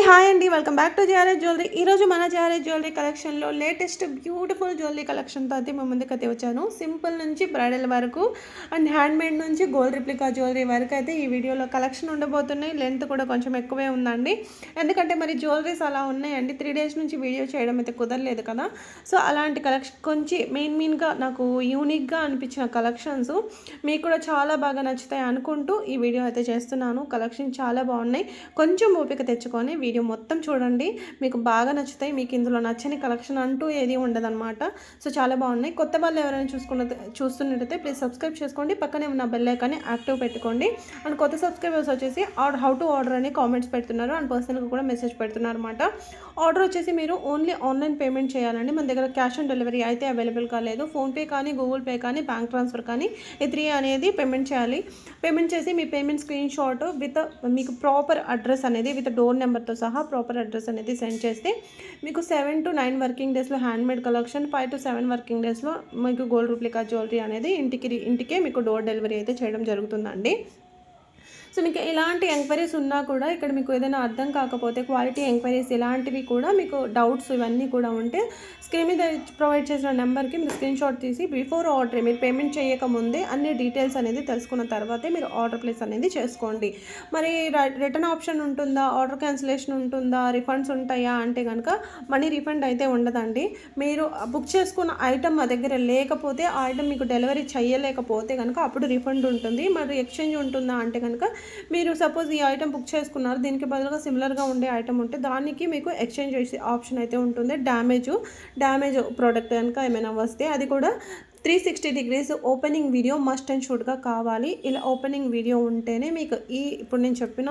Hi అండి, welcome back to JRS jewellery. ఈరోజు మన జేఆర్ఎస్ జ్యువెలరీ కలెక్షన్లో లేటెస్ట్ బ్యూటిఫుల్ జ్యువెలరీ కలెక్షన్తో అయితే మేము ముందుకైతే వచ్చాను. సింపుల్ నుంచి బ్రైడల్ వరకు అండ్ హ్యాండ్మేడ్ నుంచి గోల్డ్ రిప్లికా జ్యువెలరీ వరకు అయితే ఈ వీడియోలో కలెక్షన్ ఉండబోతున్నాయి. లెంత్ కూడా కొంచెం ఎక్కువే ఉందండి, ఎందుకంటే మరి జ్యువెలరీస్ అలా ఉన్నాయండి. 3 days నుంచి వీడియో చేయడం అయితే కుదరలేదు కదా. సో అలాంటి కలెక్షన్ కొంచెం మెయిన్గా నాకు యూనిక్గా అనిపించిన కలెక్షన్స్ మీకు కూడా చాలా బాగా నచ్చుతాయి అనుకుంటూ ఈ వీడియో అయితే చేస్తున్నాను. కలెక్షన్ చాలా బాగున్నాయి, కొంచెం ఓపిక తెచ్చుకొని వీడియో మొత్తం చూడండి, మీకు బాగా నచ్చుతాయి. మీకు ఇందులో నచ్చని కలెక్షన్ అంటూ ఏది ఉండదన్నమాట. సో చాలా బాగున్నాయి. కొత్త వాళ్ళు ఎవరైనా చూస్తున్నట్టయితే ప్లీజ్ సబ్స్క్రైబ్ చేసుకోండి, పక్కనే ఉన్న బెల్ ఐకాన్ని యాక్టివ్ పెట్టుకోండి. అండ్ కొత్త సబ్స్క్రైబర్స్ వచ్చేసి హౌ టు ఆర్డర్ అని కామెంట్స్ పెడుతున్నారు అండ్ పర్సనల్గా కూడా మెసేజ్ పెడుతున్నారు అనమాట. ఆర్డర్ వచ్చేసి మీరు ఓన్లీ ఆన్లైన్ పేమెంట్ చేయాలండి. మన దగ్గర క్యాష్ ఆన్ డెలివరీ అయితే అవైలబుల్ కాలేదు. ఫోన్పే కానీ, గూగుల్ పే కానీ, బ్యాంక్ ట్రాన్స్ఫర్ కానీ ఈ 3 అనేది పేమెంట్ చేయాలి. పేమెంట్ చేసి మీ పేమెంట్ స్క్రీన్ షాట్ విత్ మీకు ప్రాపర్ అడ్రస్ అనేది విత్ డోర్ నెంబర్తో సహా ప్రాపర్ అడ్రస్ అనేది సెండ్ చేస్తే మీకు 7 to 9 వర్కింగ్ డేస్లో హ్యాండ్మేడ్ కలెక్షన్, 5 to 7 వర్కింగ్ డేస్లో మీకు గోల్డ్ రిప్లికా జ్యువెలరీ అనేది ఇంటికే మీకు డోర్ డెలివరీ అయితే చేయడం జరుగుతుందండి. సో మీకు ఎలాంటి ఎంక్వైరీస్ ఉన్నా కూడా ఇక్కడ మీకు ఏదైనా అర్థం కాకపోతే క్వాలిటీ ఎంక్వైరీస్ ఇలాంటివి కూడా మీకు డౌట్స్ ఇవన్నీ కూడా ఉంటే స్క్రీన్ మీద ప్రొవైడ్ చేసిన నెంబర్కి మీరు స్క్రీన్ షాట్ తీసి బిఫోర్ ఆర్డర్ మీరు పేమెంట్ చేయకముందే అన్ని డీటెయిల్స్ అనేది తెలుసుకున్న తర్వాతే మీరు ఆర్డర్ ప్లేస్ అనేది చేసుకోండి. మరి రిటర్న్ ఆప్షన్ ఉంటుందా, ఆర్డర్ క్యాన్సిలేషన్ ఉంటుందా, రిఫండ్స్ ఉంటాయా అంటే కనుక మనీ రిఫండ్ అయితే ఉండదండి. మీరు బుక్ చేసుకున్న ఐటమ్ మా దగ్గర లేకపోతే ఆ ఐటమ్ మీకు డెలివరీ చేయలేకపోతే కనుక అప్పుడు రిఫండ్ ఉంటుంది. మరి ఎక్స్చేంజ్ ఉంటుందా అంటే కనుక మీరు సపోజ్ ఈ ఐటమ్ బుక్ చేసుకున్నారు, దీనికి బదులుగా సిమిలర్గా ఉండే ఐటమ్ ఉంటే దానికి మీకు ఎక్స్చేంజ్ చేసే ఆప్షన్ అయితే ఉంటుంది. డ్యామేజ్ ప్రోడక్ట్ కనుక ఏమైనా వస్తే అది కూడా 360 degrees opening video must and షుడ్గా కావాలి. ఇలా ఓపెనింగ్ వీడియో ఉంటేనే మీకు ఇప్పుడు నేను చెప్పిన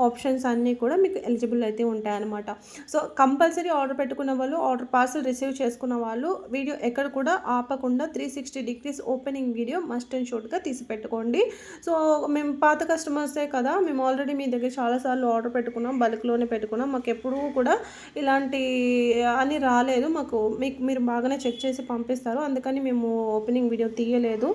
ఆప్షన్స్ అన్నీ కూడా మీకు ఎలిజిబుల్ అయితే ఉంటాయన్నమాట. సో కంపల్సరీ ఆర్డర్ పెట్టుకున్న వాళ్ళు, ఆర్డర్ పార్సల్ రిసీవ్ చేసుకున్న వాళ్ళు వీడియో ఎక్కడ కూడా ఆపకుండా 360 degrees opening video must and షుడ్గా తీసి పెట్టుకోండి. సో మేము పాత కస్టమర్సే కదా, మేము ఆల్రెడీ మీ దగ్గర చాలాసార్లు ఆర్డర్ పెట్టుకున్నాం, బల్క్లోనే పెట్టుకున్నాం, మాకు ఎప్పుడూ కూడా ఇలాంటి అని రాలేదు. మీరు బాగానే చెక్ చేసి పంపిస్తారు, అందుకని మేము ఓపెనింగ్ వీడియో తీయలేదు.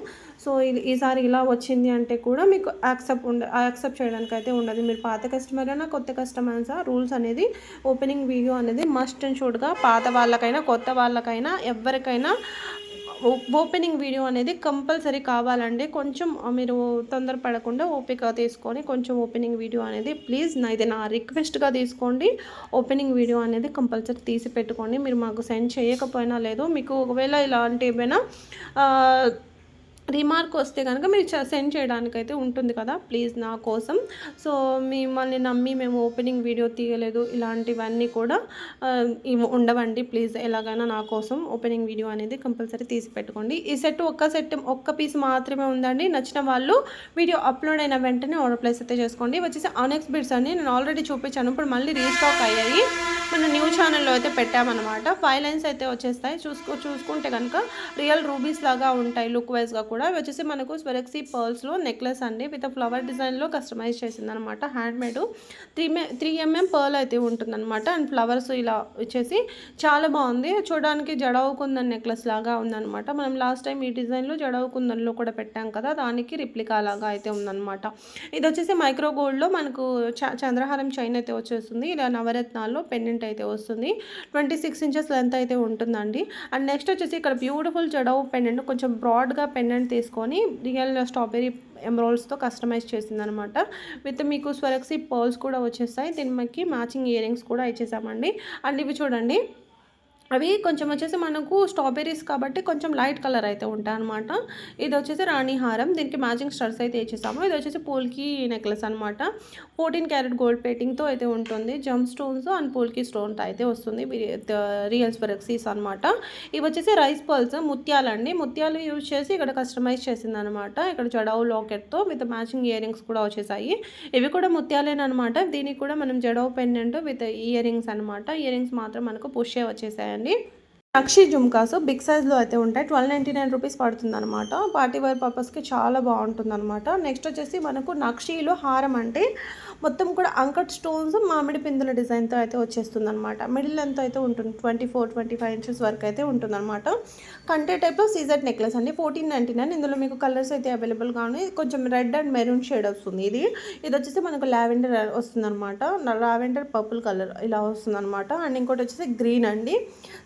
సో ఈసారి ఇలా వచ్చింది అంటే కూడా మీకు యాక్సెప్ట్ చేయడానికి అయితే ఉండదు. మీరు పాత కస్టమర్ అయినా కొత్త కస్టమర్స్ రూల్స్ అనేది ఓపెనింగ్ వీడియో అనేది మస్ట్ అండ్ షుడ్గా పాత వాళ్ళకైనా కొత్త వాళ్ళకైనా ఎవరికైనా ఓపెనింగ్ వీడియో అనేది కంపల్సరీ కావాలండి. కొంచెం మీరు తొందరపడకుండా ఓపిక తీసుకొని కొంచెం ఓపెనింగ్ వీడియో అనేది ప్లీజ్ ఇది నా రిక్వెస్ట్గా తీసుకోండి. ఓపెనింగ్ వీడియో అనేది కంపల్సరీ తీసి పెట్టుకోండి. మీరు మాకు సెండ్ చేయకపోయినా లేదు, మీకు ఒకవేళ ఇలాంటి ఏమైనా రిమార్క్ వస్తే కనుక మీరు సెండ్ చేయడానికైతే ఉంటుంది కదా, ప్లీజ్ నా కోసం. సో మిమ్మల్ని నమ్మి మేము ఓపెనింగ్ వీడియో తీయలేదు ఇలాంటివన్నీ కూడా ఉండవండి. ప్లీజ్ ఎలాగైనా నా కోసం ఓపెనింగ్ వీడియో అనేది కంపల్సరీ తీసి పెట్టుకోండి. ఈ ఒక్క పీస్ మాత్రమే ఉందండి. నచ్చిన వాళ్ళు వీడియో అప్లోడ్ అయిన వెంటనే ఆర్డర్ ప్లేస్ అయితే చేసుకోండి. వచ్చేసి ఆనెక్స్ బిడ్స్ అండి, నేను ఆల్రెడీ చూపించాను, ఇప్పుడు మళ్ళీ రీస్టాక్ అయ్యాయి. మన న్యూ ఛానల్లో అయితే పెట్టామన్నమాట. 5 lines అయితే వచ్చేస్తాయి. చూసుకుంటే కనుక రియల్ రూబీస్ లాగా ఉంటాయి లుక్ వైజ్గా కూడా. వచ్చేసి మనకు స్వెరక్సీ పర్ల్స్లో నెక్లెస్ అండి విత్ ఫ్లవర్ డిజైన్లో కస్టమైజ్ చేసిందనమాట. హ్యాండ్మేడ్ 3 mm పర్ల్ అయితే ఉంటుందన్నమాట. అండ్ ఫ్లవర్స్ ఇలా వచ్చేసి చాలా బాగుంది. చూడడానికి జడవుకుందన్ నెక్లెస్ లాగా ఉందన్నమాట. మనం లాస్ట్ టైం ఈ డిజైన్లో జడవుకుందన్లో కూడా పెట్టాం కదా, దానికి రిప్లికా లాగా అయితే ఉందన్నమాట. ఇది వచ్చేసి మైక్రో గోల్డ్లో మనకు చంద్రహారం చైన్ అయితే వచ్చేస్తుంది. ఇలా నవరత్నాల్లో పెండెంట్ అయితే వస్తుంది. 26 inches లెంత్ అయితే ఉంటుందండి. అండ్ నెక్స్ట్ వచ్చేసి ఇక్కడ బ్యూటిఫుల్ జడవు పెండెంట్, కొంచెం బ్రాడ్గా పెండెంట్ తీసుకొని రియల్ స్ట్రాబెరీ ఎమరాల్డ్స్తో కస్టమైజ్ చేసిందనమాట. విత్ మీకు స్వరక్సీ పర్ల్స్ కూడా వచ్చేస్తాయి. దీనికి మ్యాచింగ్ ఇయర్ రింగ్స్ కూడా ఇచ్చేసామండి. అండ్ ఇవి చూడండి, అవి కొంచెం వచ్చేసి మనకు స్ట్రాబెర్రీస్ కాబట్టి కొంచెం లైట్ కలర్ అయితే ఉంటాయి అనమాట. ఇది వచ్చేసి రాణి హారం, దీనికి మ్యాచింగ్ స్టడ్స్ అయితే ఇచ్చేసాము. ఇది వచ్చేసి పోల్కి నెక్లెస్ అనమాట. 14 karat గోల్డ్ ప్లేటింగ్తో అయితే ఉంటుంది. జమ్ స్టోన్స్ అండ్ పోల్కి స్టోన్ అయితే వస్తుంది. రియల్ స్వరక్సీస్ అనమాట. ఇవి వచ్చేసి రైస్ పర్ల్స్, ముత్యాలండి. ముత్యాలు యూజ్ చేసి ఇక్కడ కస్టమైజ్ చేసింది అనమాట. ఇక్కడ జడవు లాకెట్తో విత్ మ్యాచింగ్ ఇయర్ రింగ్స్ కూడా వచ్చేసాయి. ఇవి కూడా ముత్యాలేనమాట. దీనికి కూడా మనం jadau pendant with earrings అనమాట. ఇయర్ రింగ్స్ మాత్రం మనకు పుష్ే వచ్చేసాయండి. నక్షి జుమ్కాస్ బిగ్ సైజ్లో అయితే ఉంటాయి. 1299 రూపీస్ పడుతుంది అనమాట. పార్టీ వేర్ పర్పస్కి చాలా బాగుంటుంది అనమాట. నెక్స్ట్ వచ్చేసి మనకు నక్షిలో హారం అంటే మొత్తం కూడా అంకట్ స్టోన్స్ మామిడి పిందుల డిజైన్తో అయితే వచ్చేస్తుంది అనమాట. మిడిల్ లెంత్ అయితే ఉంటుంది, 24-25 ఇంచెస్ వరకు అయితే ఉంటుందన్నమాట. కంటే టైప్లో సీజెడ్ నెక్లెస్ అండి, 1499. ఇందులో మీకు కలర్స్ అయితే అవైలబుల్గా ఉన్నాయి. కొంచెం రెడ్ అండ్ మెరూన్ షేడ్ వస్తుంది. ఇది వచ్చేసి మనకు లావెండర్ వస్తుంది అనమాట, లావెండర్ పర్పుల్ కలర్ ఇలా వస్తుంది అనమాట. అండ్ ఇంకోటి వచ్చేసి గ్రీన్ అండి.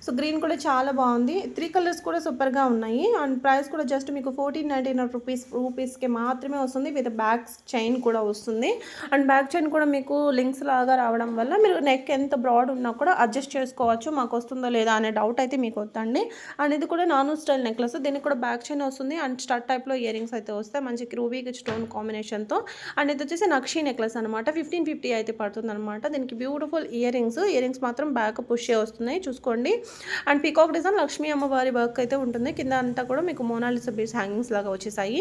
సో గ్రీన్ కూడా చాలా బాగుంది. 3 కలర్స్ కూడా సూపర్గా ఉన్నాయి. అండ్ ప్రైస్ కూడా జస్ట్ మీకు 1499 రూపీస్కి మాత్రమే వస్తుంది. విత్ బ్యాక్ చైన్ కూడా వస్తుంది. అండ్ బ్యాక్ చైన్ కూడా మీకు లింక్స్ లాగా రావడం వల్ల మీరు నెక్ ఎంత బ్రాడ్ ఉన్నా కూడా అడ్జస్ట్ చేసుకోవచ్చు. మాకు వస్తుందో లేదా అనే డౌట్ అయితే మీకు వద్దండి. అండ్ ఇది కూడా నాను స్టైల్ నెక్లెస్, దీనికి కూడా బ్యాక్ చైన్ వస్తుంది. అండ్ స్టడ్ టైప్లో ఇయర్ రింగ్స్ అయితే వస్తాయి మంచి రూబీ స్టోన్ కాంబినేషన్తో. అండ్ ఇది వచ్చేసి నక్షి నెక్లెస్ అనమాట. 1550 అయితే పడుతుంది అనమాట. దీనికి బ్యూటిఫుల్ ఇయర్ రింగ్స్ మాత్రం బ్యాక్ పుష్ వస్తున్నాయి చూసుకోండి. అండ్ పీకాక్ డిజైన్ లక్ష్మీ అమ్మవారి వర్క్ అయితే ఉంటుంది. కింద అంతా కూడా మీకు మోనాలిసా బీడ్స్ హ్యాంగింగ్స్ లాగా వచ్చేసాయి.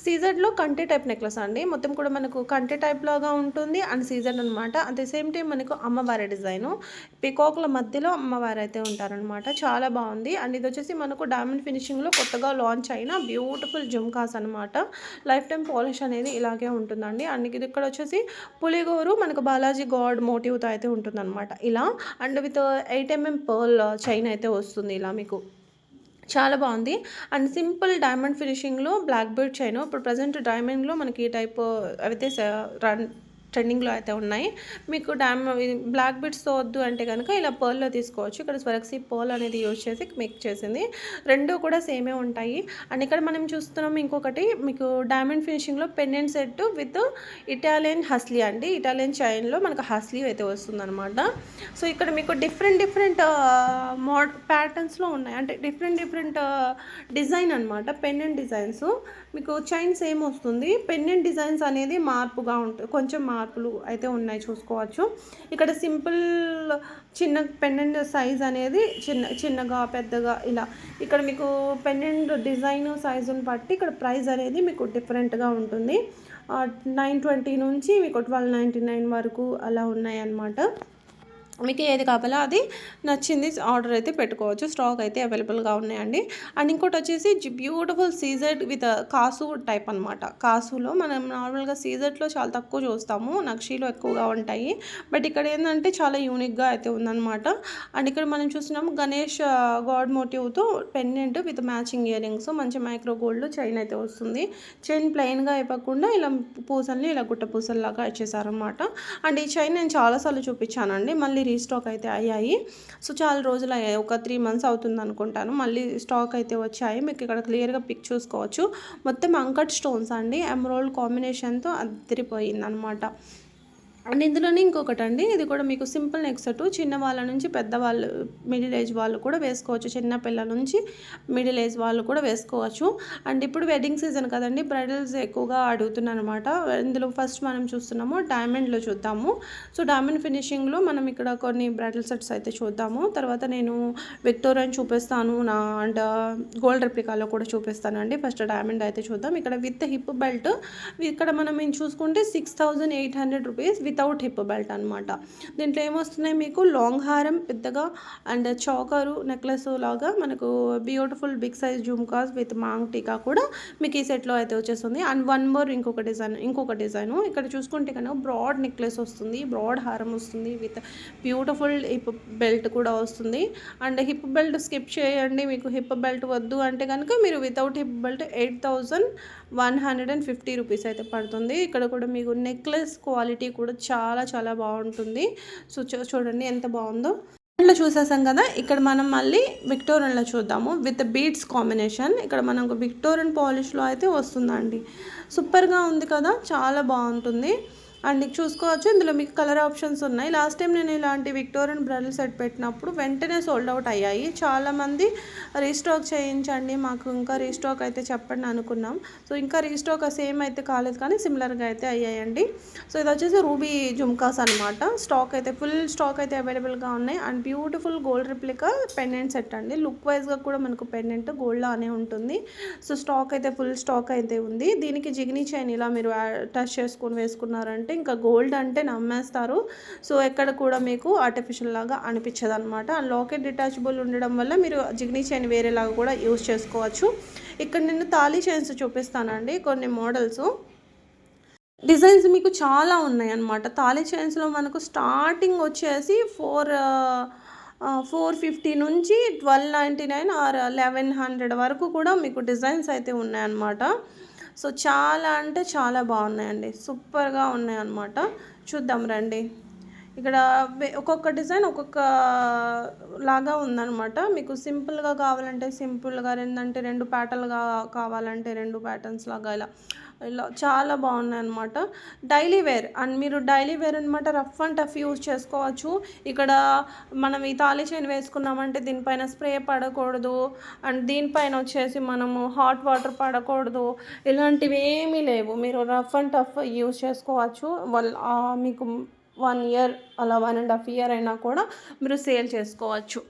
సీజెడ్లో కంటే టైప్ నెక్లెస్ అండి, మొత్తం కూడా మనకు కంటే టైప్ లాగా ఉంటుంది. అండ్ సీజెడ్ అనమాట. అట్ ద సేమ్ టైం మనకు అమ్మవారి డిజైను, పీకాక్ల మధ్యలో అమ్మవారు అయితే ఉంటారనమాట. చాలా బాగుంది. అండ్ ఇది వచ్చేసి మనకు డైమండ్ ఫినిషింగ్లో కొత్తగా లాంచ్ అయిన బ్యూటిఫుల్ జుమ్కాస్ అనమాట. లైఫ్ టైం పాలిష్ అనేది ఇలాగే ఉంటుందండి. అండ్ ఇది ఇక్కడ వచ్చేసి పులిగోరు మనకు బాలాజీ గాడ్ మోటివ్తో అయితే ఉంటుందన్నమాట ఇలా. And with 8mm pearl chain అయితే వస్తుంది ఇలా మీకు, చాలా బాగుంది. అండ్ సింపుల్ డైమండ్ ఫినిషింగ్లో బ్లాక్ బెల్ట్ చైన్. ఇప్పుడు ప్రజెంట్ డైమండ్లో మనకి ఈ టైప్ అయితే ట్రెండింగ్లో అయితే ఉన్నాయి. మీకు బ్లాక్ బిట్స్తో వద్దు అంటే కనుక ఇలా పర్ల్లో తీసుకోవచ్చు. ఇక్కడ స్వరక్సీ పర్ల్ అనేది యూజ్ చేసి మేక్ చేసింది. రెండు కూడా సేమే ఉంటాయి. అండ్ ఇక్కడ మనం చూస్తున్నాం ఇంకొకటి మీకు డైమండ్ ఫినిషింగ్లో pendant set with Italian hasli అండి. ఇటాలియన్ చైన్లో మనకు హస్లీ అయితే వస్తుందన్నమాట. సో ఇక్కడ మీకు డిఫరెంట్ ప్యాటర్న్స్లో ఉన్నాయి, అంటే డిఫరెంట్ డిజైన్ అనమాట. పెండెంట్ డిజైన్స్ మీకు చైన్ సేమ్ వస్తుంది, పెండెంట్ డిజైన్స్ అనేది మార్పుగా ఉంటుంది, కొంచెం మార్పులు అయితే ఉన్నాయి చూసుకోవచ్చు. ఇక్కడ సింపుల్ చిన్న పెండెంట్ సైజ్ అనేది చిన్నగా పెద్దగా ఇలా. ఇక్కడ మీకు పెండెంట్ డిజైన్ సైజుని బట్టి ఇక్కడ ప్రైస్ అనేది మీకు డిఫరెంట్గా ఉంటుంది. 920 నుంచి మీకు 1299 వరకు అలా ఉన్నాయి అన్నమాట. మీకు ఏది కావాలో అది నచ్చింది ఆర్డర్ అయితే పెట్టుకోవచ్చు. స్టాక్ అయితే అవైలబుల్గా ఉన్నాయండి. అండ్ ఇంకోటి వచ్చేసి బ్యూటిఫుల్ సీజెడ్ విత్ కాసు టైప్ అనమాట. కాసులో మనం నార్మల్గా సీజెడ్లో చాలా తక్కువ చూస్తాము, నక్షీలో ఎక్కువగా ఉంటాయి. బట్ ఇక్కడ ఏంటంటే చాలా యూనిక్గా అయితే ఉందన్నమాట. అండ్ ఇక్కడ మనం చూస్తున్నాము గణేష్ గాడ్ మోటివ్తో pendant with matching earrings, మంచి మైక్రో గోల్డ్ చైన్ అయితే వస్తుంది. చైన్ ప్లెయిన్గా ఇవ్వకుండా ఇలా పూసల్ని ఇలా గుట్ట పూసల్లాగా ఇచ్చేసారనమాట. అండ్ ఈ చైన్ నేను చాలాసార్లు చూపించానండి, మళ్ళీ రీస్టాక్ అయితే అయ్యాయి. సో చాలా రోజులు అయ్యాయి, ఒక 3 months అవుతుంది అనుకుంటాను. మళ్ళీ స్టాక్ అయితే వచ్చాయి. మీకు ఇక్కడ క్లియర్గా పిక్ చూసుకోవచ్చు. మొత్తం అంకట్ స్టోన్స్ అండి, ఎమరాల్డ్ కాంబినేషన్తో అదిరిపోయింది అనమాట. అండ్ ఇందులోనే ఇంకొకటి అండి, ఇది కూడా మీకు సింపుల్ నెక్ సెట్, చిన్న వాళ్ళ నుంచి పెద్దవాళ్ళు మిడిల్ ఏజ్ వాళ్ళు కూడా వేసుకోవచ్చు, చిన్న పిల్లల నుంచి మిడిల్ ఏజ్ వాళ్ళు కూడా వేసుకోవచ్చు. అండ్ ఇప్పుడు వెడ్డింగ్ సీజన్ కదండి, బ్రైడల్స్ ఎక్కువగా అడుగుతున్నారు అనమాట. ఇందులో ఫస్ట్ మనం చూస్తున్నాము డైమండ్లో చూద్దాము. సో డైమండ్ ఫినిషింగ్లో మనం ఇక్కడ కొన్ని బ్రైడల్ సెట్స్ అయితే చూద్దాము. తర్వాత నేను విక్టోరియన్ చూపిస్తాను, అండ్ గోల్డ్ రెప్లికాలో కూడా చూపిస్తానండి. ఫస్ట్ డైమండ్ అయితే చూద్దాం. ఇక్కడ విత్ హిప్ బెల్ట్, ఇక్కడ మనం చూసుకుంటే 6800 రూపీస్ వితౌట్ హిప్ బెల్ట్ అనమాట. దీంట్లో ఏమొస్తున్నాయి మీకు లాంగ్ హారం పెద్దగా అండ్ చౌకరు నెక్లెస్ లాగా మనకు beautiful big size jhumkas with maang tikka కూడా మీకు ఈ సెట్లో అయితే వచ్చేస్తుంది. అండ్ వన్ మోర్ ఇంకొక డిజైను ఇక్కడ చూసుకుంటే కనుక బ్రాడ్ నెక్లెస్ వస్తుంది, బ్రాడ్ హారం వస్తుంది విత్ బ్యూటిఫుల్ హిప్ బెల్ట్ కూడా వస్తుంది. అండ్ హిప్ బెల్ట్ స్కిప్ చేయండి, మీకు హిప్ బెల్ట్ వద్దు అంటే కనుక మీరు వితౌట్ హిప్ బెల్ట్ 8150 రూపీస్ అయితే పడుతుంది. ఇక్కడ కూడా మీకు నెక్లెస్ క్వాలిటీ కూడా చాలా బాగుంటుంది. సో చూడండి ఎంత బాగుందో. ఇట్లా చూసేసాం కదా, ఇక్కడ మనం మళ్ళీ విక్టోరియన్లో చూద్దాము విత్ బీడ్స్ కాంబినేషన్. ఇక్కడ మనకు విక్టోరియన్ పాలిష్లో అయితే వస్తుందండి. సూపర్గా ఉంది కదా, చాలా బాగుంటుంది. అండ్ చూసుకోవచ్చు ఇందులో మీకు కలర్ ఆప్షన్స్ ఉన్నాయి. లాస్ట్ టైం నేను ఇలాంటి విక్టోరియన్ బ్రైడల్ సెట్ పెట్టినప్పుడు వెంటనే సోల్డ్ అవుట్ అయ్యాయి. చాలామంది రీస్టాక్ చేయించండి మాకు, ఇంకా రీస్టాక్ అయితే చెప్పండి అనుకున్నాం. సో ఇంకా రీస్టాక్ సేమ్ అయితే కాలేదు కానీ సిమిలర్గా అయితే అయ్యాయండి. సో ఇది వచ్చేసి రూబీ జుమ్కాస్ అనమాట. స్టాక్ అయితే ఫుల్ స్టాక్ అయితే అవైలబుల్గా ఉన్నాయి. And beautiful gold replica pendant set అండి. లుక్ వైజ్గా కూడా మనకు పెండెంట్ గోల్డ్లో అనే ఉంటుంది. సో స్టాక్ అయితే ఫుల్ స్టాక్ అయితే ఉంది. దీనికి జిగ్నీ చైన్ ఇలా మీరు టచ్ చేసుకొని వేసుకున్నారంటే ఇంకా గోల్డ్ అంటే నమ్మేస్తారు. సో ఎక్కడ కూడా మీకు ఆర్టిఫిషియల్ లాగా అనిపించదు అనమాట. అండ్ లాకెట్ డిటాచబుల్ ఉండడం వల్ల మీరు జిగ్నీ చైన్ వేరేలాగా కూడా యూజ్ చేసుకోవచ్చు. ఇక్కడ నేను తాళీ చైన్స్ చూపిస్తానండి కొన్ని మోడల్స్. డిజైన్స్ మీకు చాలా ఉన్నాయన్నమాట. తాళి చైన్స్‌లో మనకు స్టార్టింగ్ వచ్చేసి 450 నుంచి 1299 ఆర్ 1100 వరకు కూడా మీకు డిజైన్స్ అయితే ఉన్నాయన్నమాట. సో చాలా అంటే చాలా బాగున్నాయండి. సూపర్‌గా ఉన్నాయన్నమాట. చూద్దాం రండి. ఇక్కడ ఒక్కొక్క డిజైన్ ఒక్కొక్క లాగా ఉందన్నమాట. మీకు సింపుల్‌గా కావాలంటే సింపుల్‌గా, లేదంటే 2 ప్యాటర్న్‌లుగా కావాలంటే 2 ప్యాటర్న్స్ లాగా ఇలా ఇలా చాలా బాగున్నాయన్నమాట. డైలీ వేర్ అండ్ మీరు డైలీ వేర్ అనమాట రఫ్ అండ్ టఫ్ యూజ్ చేసుకోవచ్చు. ఇక్కడ మనం ఈ తాళి చైన్ వేసుకున్నామంటే దీనిపైన స్ప్రే పడకూడదు, అండ్ దీనిపైన వచ్చేసి మనము హాట్ వాటర్ పడకూడదు. ఇలాంటివి ఏమీ లేవు. మీరు రఫ్ అండ్ టఫ్ యూజ్ చేసుకోవచ్చు. మీకు 1 ఇయర్ అలా 1.5 ఇయర్ అయినా కూడా మీరు సేల్ చేసుకోవచ్చు,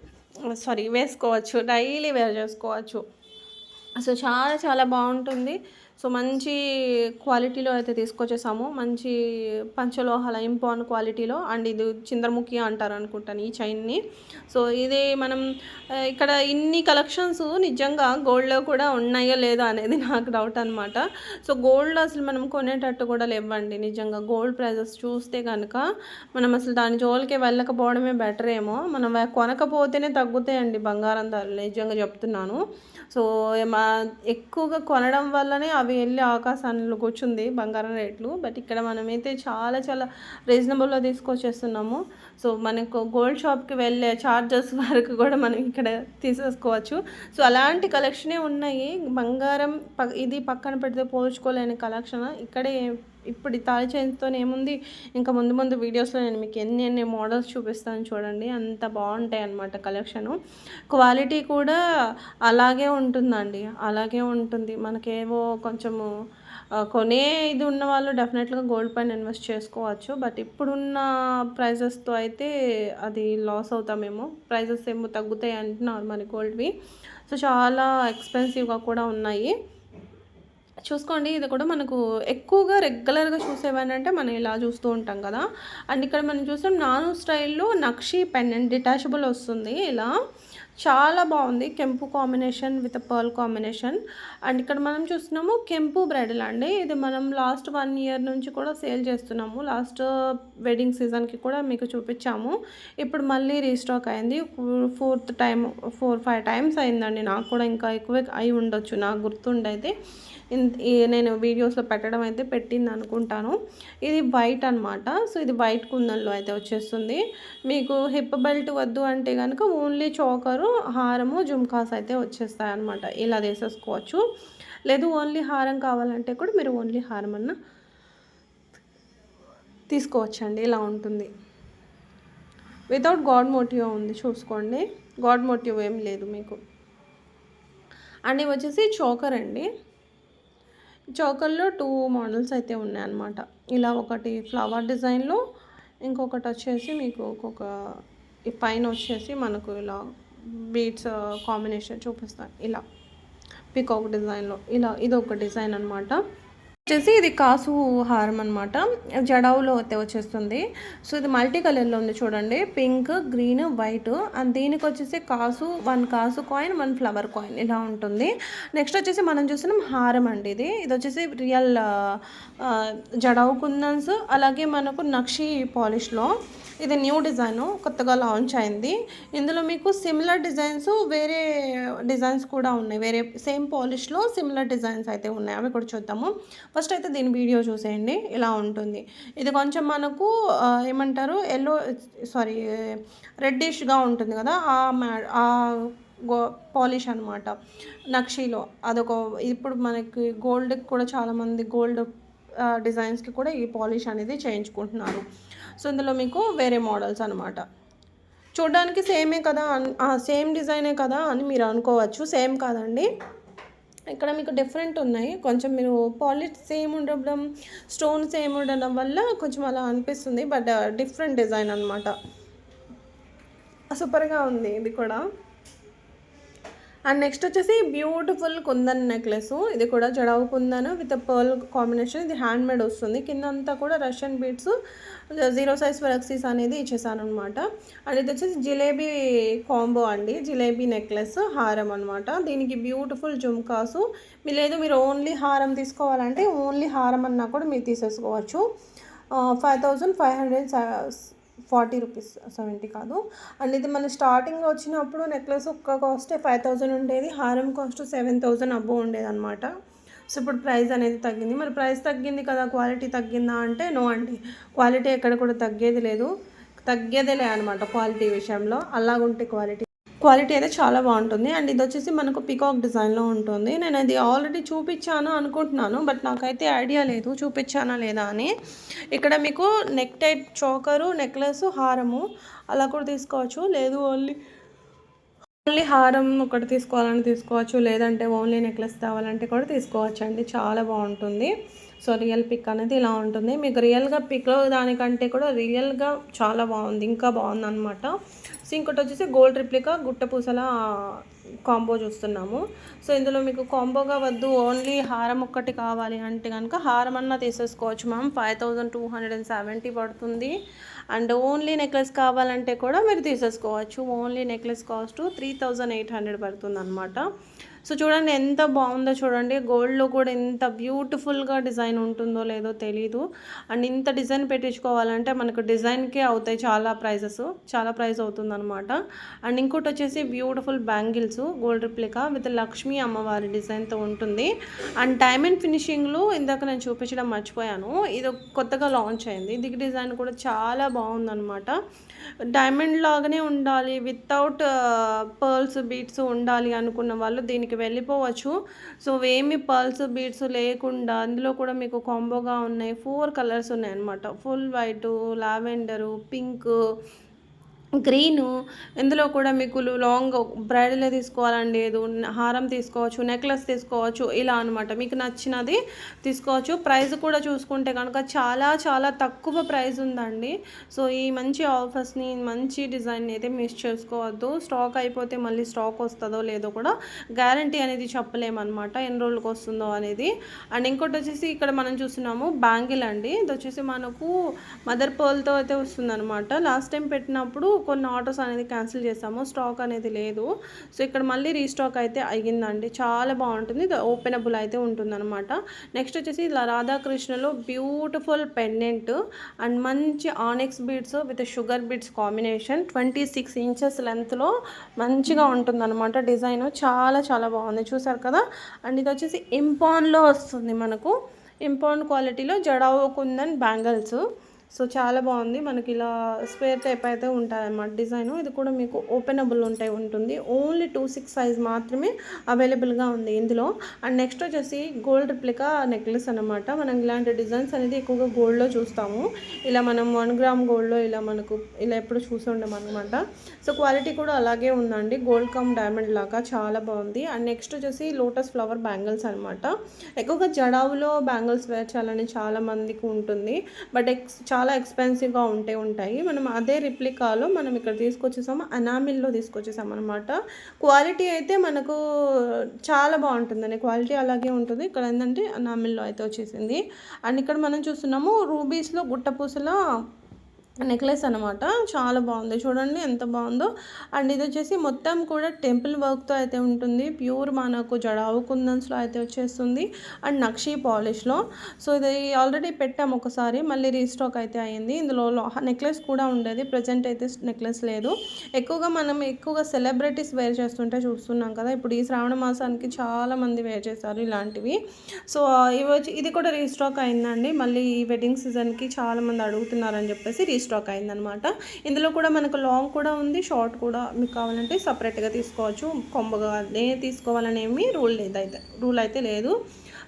వేసుకోవచ్చు, డైలీ వేర్ చేసుకోవచ్చు. సో చాలా చాలా బాగుంటుంది. సో మంచి క్వాలిటీలో అయితే తీసుకొచ్చేసాము. మంచి పంచలోహాల ఇంపాన్ క్వాలిటీలో, అండ్ ఇది చింద్రముఖి అంటారు అనుకుంటాను ఈ చైన్ని. సో ఇది మనం ఇక్కడ ఇన్ని కలెక్షన్స్ నిజంగా గోల్డ్లో కూడా ఉన్నాయో లేదో అనేది నాకు డౌట్ అనమాట. సో గోల్డ్ అసలు మనం కొనేటట్టు కూడా లేవండి. నిజంగా గోల్డ్ ప్రైజెస్ చూస్తే కనుక మనం అసలు దాని జోలికి వెళ్ళకపోవడమే బెటర్ ఏమో. మనం కొనకపోతేనే తగ్గుతాయండి బంగారం ధరలు, నిజంగా చెప్తున్నాను. సో ఎక్కువగా కొనడం వల్లనే అవి వెళ్ళి ఆకాశాన్ని కూర్చుంది బంగారం రేట్లు. బట్ ఇక్కడ మనమైతే చాలా చాలా రీజనబుల్లో తీసుకొచ్చేస్తున్నాము. సో మనకు గోల్డ్ షాప్కి వెళ్ళే ఛార్జెస్ వరకు కూడా మనం ఇక్కడ తీసేసుకోవచ్చు. సో అలాంటి కలెక్షనే ఉన్నాయి. బంగారం ఇది పక్కన పెడితే పోల్చుకోలేని కలెక్షన్ ఇక్కడే. ఇప్పుడు తాళి చైన్స్తో ఏముంది, ఇంకా ముందు ముందు వీడియోస్లో నేను మీకు ఎన్ని మోడల్స్ చూపిస్తాను చూడండి. అంత బాగుంటాయి అన్నమాట కలెక్షను. క్వాలిటీ కూడా అలాగే ఉంటుందండి, అలాగే ఉంటుంది. మనకేవో కొంచెము కొనే ఇది ఉన్న వాళ్ళు డెఫినెట్గా గోల్డ్ పైన ఇన్వెస్ట్ చేసుకోవచ్చు. బట్ ఇప్పుడున్న ప్రైజెస్తో అయితే అది లాస్ అవుతామేమో. ప్రైజెస్ ఏమో తగ్గుతాయి అంటున్నారు మరి గోల్డ్వి. సో చాలా ఎక్స్పెన్సివ్గా కూడా ఉన్నాయి. చూసుకోండి, ఇది కూడా మనకు ఎక్కువగా రెగ్యులర్గా చూసేవానంటే మనం ఇలా చూస్తూ ఉంటాం కదా. అండ్ ఇక్కడ మనం చూసాం నాను స్టైల్లో నక్షి పెండెంట్ డిటాచబుల్ వస్తుంది. ఇలా చాలా బాగుంది. కెంపు combination with pearl combination. And ఇక్కడ మనం చూస్తున్నాము కెంపు బ్రైడల్ అండి. ఇది మనం లాస్ట్ 1 ఇయర్ నుంచి కూడా సేల్ చేస్తున్నాము. లాస్ట్ వెడ్డింగ్ సీజన్కి కూడా మీకు చూపించాము. ఇప్పుడు మళ్ళీ రీస్టాక్ అయింది. 4th టైం 4-5 టైమ్స్ అయిందండి. నాకు కూడా ఇంకా ఎక్కువే అయి ఉండొచ్చు, నాకు గుర్తుండైతే. నేను వీడియోస్లో పెట్టడం అయితే పెట్టింది అనుకుంటాను. ఇది వైట్ అనమాట. సో ఇది వైట్ కుందన్లో అయితే వచ్చేస్తుంది. మీకు హిప్ బెల్ట్ వద్దు అంటే కనుక ఓన్లీ చోకరు, హారము, జుమ్కాస్ అయితే వచ్చేస్తాయి అనమాట. ఇలా వేసేసుకోవచ్చు. లేదు ఓన్లీ హారం కావాలంటే కూడా మీరు ఓన్లీ హారం అన్న తీసుకోవచ్చండి. ఇలా ఉంటుంది. వితౌట్ గాడ్ మోటివ్ ఉంది, చూసుకోండి. గాడ్ మోటివ్ ఏం లేదు మీకు. అండ్ ఇవి వచ్చేసి చోకర్ అండి. చోకర్లో 2 మోడల్స్ అయితే ఉన్నాయన్నమాట. ఇలా ఒకటి ఫ్లవర్ డిజైన్లో, ఇంకొకటి వచ్చేసి మీకు ఈ పైన వచ్చేసి మనకు ఇలా బీడ్స్ కాంబినేషన్ చూపిస్తాను. ఇలా పికాక్ డిజైన్లో ఇలా ఇది ఒక డిజైన్ అనమాట. వచ్చేసి ఇది కాసు హారం అనమాట. జడావులో అయితే వచ్చేస్తుంది. సో ఇది మల్టీ కలర్లో ఉంది చూడండి, పింక్, గ్రీన్, వైట్. అండ్ దీనికి వచ్చేసి 1 కాసు కాయిన్, 1 ఫ్లవర్ కాయిన్ ఇలా ఉంటుంది. నెక్స్ట్ వచ్చేసి మనం చూస్తున్నాం హారం అండి. ఇది వచ్చేసి రియల్ జడావు కుందన్స్, అలాగే మనకు నక్షి పాలిష్లో. ఇది న్యూ డిజైన్, కొత్తగా లాంచ్ అయింది. ఇందులో మీకు సిమిలర్ డిజైన్స్, వేరే డిజైన్స్ కూడా ఉన్నాయి. వేరే సేమ్ పాలిష్లో సిమిలర్ డిజైన్స్ అయితే ఉన్నాయి. అవి కూడా చూద్దాము. ఫస్ట్ అయితే దీని వీడియో చూసేయండి. ఇలా ఉంటుంది. ఇది కొంచెం మనకు ఏమంటారు రెడ్డిష్గా ఉంటుంది కదా, పాలిష్ అనమాట నక్షిలో. అదొక ఇప్పుడు మనకి గోల్డ్కి కూడా చాలామంది గోల్డ్ డిజైన్స్కి కూడా ఈ పాలిష్ అనేది చేయించుకుంటున్నారు. సో ఇందులో మీకు వేరే మోడల్స్ అనమాట. చూడడానికి సేమే కదా, సేమ్ డిజైనే కదా అని మీరు అనుకోవచ్చు. సేమ్ కాదండి, ఇక్కడ మీకు డిఫరెంట్ ఉన్నాయి. కొంచెం మీరు పాలిష్ సేమ్ ఉండడం, స్టోన్ సేమ్ ఉండడం వల్ల కొంచెం అలా అనిపిస్తుంది. బట్ డిఫరెంట్ డిజైన్ అనమాట. సూపర్గా ఉంది ఇది కూడా. అండ్ నెక్స్ట్ వచ్చేసి బ్యూటిఫుల్ కుందన్ నెక్లెస్. ఇది కూడా jadau kundan with pearl combination. ఇది హ్యాండ్ మేడ్ వస్తుంది. కింద అంతా కూడా రష్యన్ బీడ్స్ 0 సైజ్ ఫ్లెక్సీస్ అనేది ఇచ్చేసాను అనమాట. అండ్ ఇది వచ్చేసి జిలేబీ కాంబో అండి. జిలేబీ నెక్లెస్ హారం అనమాట. దీనికి బ్యూటిఫుల్ జుమ్కాసు. లేదు మీరు ఓన్లీ హారం తీసుకోవాలంటే ఓన్లీ హారం అన్నా కూడా మీరు తీసేసుకోవచ్చు. 5540 రూపీస్, 70 కాదు. అండ్ ఇది మన స్టార్టింగ్లో వచ్చినప్పుడు నెక్లెస్ ఒక్క కాస్ట్ 5000 ఉండేది, హారం కాస్ట్ 7000 అబ్బో ఉండేది అనమాట. సో ఇప్పుడు ప్రైస్ అనేది తగ్గింది. మరి ప్రైస్ తగ్గింది కదా, క్వాలిటీ తగ్గిందా అంటే నో అండి, క్వాలిటీ ఎక్కడ కూడా తగ్గేదేలే అనమాట. క్వాలిటీ విషయంలో అలాగుంటే క్వాలిటీ అయితే చాలా బాగుంటుంది. అండ్ ఇది వచ్చేసి మనకు పికాక్ డిజైన్లో ఉంటుంది. నేను అది ఆల్రెడీ చూపించాను అనుకుంటున్నాను, బట్ నాకైతే ఐడియా లేదు చూపించానా లేదా అని. ఇక్కడ మీకు నెక్ టైప్ చోకరు, నెక్లెస్, హారము అలా కూడా తీసుకోవచ్చు. లేదు ఓన్లీ హారం ఒకటి తీసుకోవాలని తీసుకోవచ్చు, లేదంటే ఓన్లీ నెక్లెస్ కావాలంటే కూడా తీసుకోవచ్చు అండి. చాలా బాగుంటుంది. సో రియల్ పిక్ అనేది ఇలా ఉంటుంది. మీకు రియల్గా పిక్లో దానికంటే కూడా రియల్గా చాలా బాగుంది, ఇంకా బాగుంది అనమాట. సో ఇంకోటి వచ్చేసి గోల్డ్ రిప్లికా గుట్ట పూసల కాంబో చూస్తున్నాము. సో ఇందులో మీకు కాంబోగా వద్దు, ఓన్లీ హారం ఒక్కటి కావాలి అంటే కనుక హారం అన్నా తీసేసుకోవచ్చు మ్యామ్. 5270 పడుతుంది. అండ్ ఓన్లీ నెక్లెస్ కావాలంటే కూడా మీరు తీసేసుకోవచ్చు. ఓన్లీ నెక్లెస్ కాస్ట్ 3800 పడుతుంది అనమాట. సో చూడండి ఎంత బాగుందో చూడండి. గోల్డ్లో కూడా ఎంత బ్యూటిఫుల్గా డిజైన్ ఉంటుందో లేదో తెలీదు. అండ్ ఇంత డిజైన్ పెట్టించుకోవాలంటే మనకు డిజైన్కే అవుతాయి చాలా ప్రైస్ అవుతుందన్నమాట. అండ్ ఇంకోటి వచ్చేసి beautiful bangles gold replica with Lakshmi అమ్మవారి డిజైన్తో ఉంటుంది. అండ్ డైమండ్ ఫినిషింగ్లో ఇందాక నేను చూపించడం మర్చిపోయాను, ఇది కొత్తగా లాంచ్ అయింది. ఇది డిజైన్ కూడా చాలా బాగుందన్నమాట. డైమండ్ లాగానే ఉండాలి, వితౌట్ పర్ల్స్ బీడ్స్ ఉండాలి అనుకున్న వాళ్ళు దీనికి వెళ్ళిపోవచ్చు. సో ఏమి పర్ల్స్ బీడ్స్ లేకుండా అందులో కూడా మీకు కాంబోగా ఉన్నాయి. 4 కలర్స్ ఉన్నాయి అన్నమాట. Full white, lavender, pink, green. ఇందులో కూడా మీకు లాంగ్ బ్రైడలే తీసుకోవాలని లేదు, హారం తీసుకోవచ్చు, నెక్లెస్ తీసుకోవచ్చు, ఇలా అనమాట. మీకు నచ్చినది తీసుకోవచ్చు. ప్రైస్ కూడా చూసుకుంటే కనుక చాలా చాలా తక్కువ ప్రైస్ ఉందండి. సో ఈ మంచి ఆఫర్స్ని, మంచి డిజైన్ని అయితే మిస్ చేసుకోవద్దు. స్టాక్ అయిపోతే మళ్ళీ స్టాక్ వస్తుందో లేదో కూడా గ్యారంటీ అనేది చెప్పలేమన్నమాట, ఎన్ని రోజులకు వస్తుందో అనేది. అండ్ ఇంకోటి వచ్చేసి ఇక్కడ మనం చూస్తున్నాము బ్యాంగిల్ అండి. ఇది వచ్చేసి మనకు మదర్ పర్ల్తో అయితే వస్తుందన్నమాట. లాస్ట్ టైం పెట్టినప్పుడు కొన్ని ఆర్డర్స్ అనేది క్యాన్సిల్ చేసాము, స్టాక్ అనేది లేదు. సో ఇక్కడ మళ్ళీ రీస్టాక్ అయితే అయ్యిందండి. చాలా బాగుంటుంది, ఓపెనబుల్ అయితే ఉంటుందన్నమాట. నెక్స్ట్ వచ్చేసి ఇలా రాధాకృష్ణలో బ్యూటిఫుల్ పెండెంట్ అండ్ మంచి onyx beads with sugar beads combination 26 inches లెంత్లో మంచిగా ఉంటుందన్నమాట. డిజైన్ చాలా చాలా బాగుంది, చూసారు కదా. అండ్ ఇది వచ్చేసి ఇంపాన్లో వస్తుంది మనకు, ఇంపాన్ క్వాలిటీలో జడావు కుందన్ బ్యాంగిల్స్. సో చాలా బాగుంది. మనకి ఇలా స్క్వేర్ టైప్ అయితే ఉంటాయన్నమాట డిజైన్. ఇది కూడా మీకు ఓపెనబుల్ ఉంటుంది. ఓన్లీ 26 సైజ్ మాత్రమే అవైలబుల్గా ఉంది ఇందులో. అండ్ నెక్స్ట్ వచ్చేసి గోల్డ్ రిప్లికా నెక్లెస్ అనమాట. మనం ఇలాంటి డిజైన్స్ అనేది ఎక్కువగా గోల్డ్లో చూస్తాము. ఇలా మనం 1 గ్రామ్ గోల్డ్లో మనకు ఎప్పుడు చూస్తుంటాం అనమాట. సో క్వాలిటీ కూడా అలాగే ఉందండి, గోల్డ్ కమ్ డైమండ్ లాగా చాలా బాగుంది. అండ్ నెక్స్ట్ వచ్చేసి లోటస్ ఫ్లవర్ బ్యాంగిల్స్ అనమాట. ఎక్కువగా జడావులో బ్యాంగిల్స్ వేర్ చేయాలని చాలా మందికి ఉంటుంది, బట్ చాలా ఎక్స్పెన్సివ్గా ఉంటాయి. మనం అదే రిప్లికాలో మనం ఇక్కడ తీసుకొచ్చేసాము, అనామిల్లో తీసుకొచ్చేసాము అనమాట. క్వాలిటీ అయితే మనకు చాలా బాగుంటుందండి, క్వాలిటీ అలాగే ఉంటుంది. ఇక్కడ ఏంటంటే అనామిల్లో అయితే వచ్చేసింది. అండ్ ఇక్కడ మనం చూస్తున్నాము రూబీస్లో గుట్టపూసల నెక్లెస్ అనమాట. చాలా బాగుంది, చూడండి ఎంత బాగుందో. అండ్ ఇది వచ్చేసి మొత్తం కూడా టెంపుల్ వర్క్తో అయితే ఉంటుంది. ప్యూర్ మనకు జడావు కుందన్స్లో అయితే వచ్చేస్తుంది అండ్ నక్షీ పాలిష్లో. సో ఇది ఆల్రెడీ పెట్టాము ఒకసారి, మళ్ళీ రీస్టాక్ అయితే అయ్యింది. ఇందులో నెక్లెస్ కూడా ఉండేది, ప్రజెంట్ అయితే నెక్లెస్ లేదు. మనం ఎక్కువగా సెలబ్రిటీస్ వేర్ చేస్తుంటే చూస్తున్నాం కదా. ఇప్పుడు ఈ శ్రావణ మాసానికి చాలామంది వేర్ చేశారు ఇలాంటివి. సో ఇది కూడా రీస్టాక్ అయిందండి. మళ్ళీ ఈ వెడ్డింగ్ సీజన్కి చాలామంది అడుగుతున్నారని చెప్పేసి స్టాక్ అయిందనమాట. ఇందులో కూడా మనకు లాంగ్ కూడా ఉంది, షార్ట్ కూడా మీకు కావాలంటే సపరేట్గా తీసుకోవచ్చు. కొమ్మగానే తీసుకోవాలనేమి రూల్ అయితే లేదు.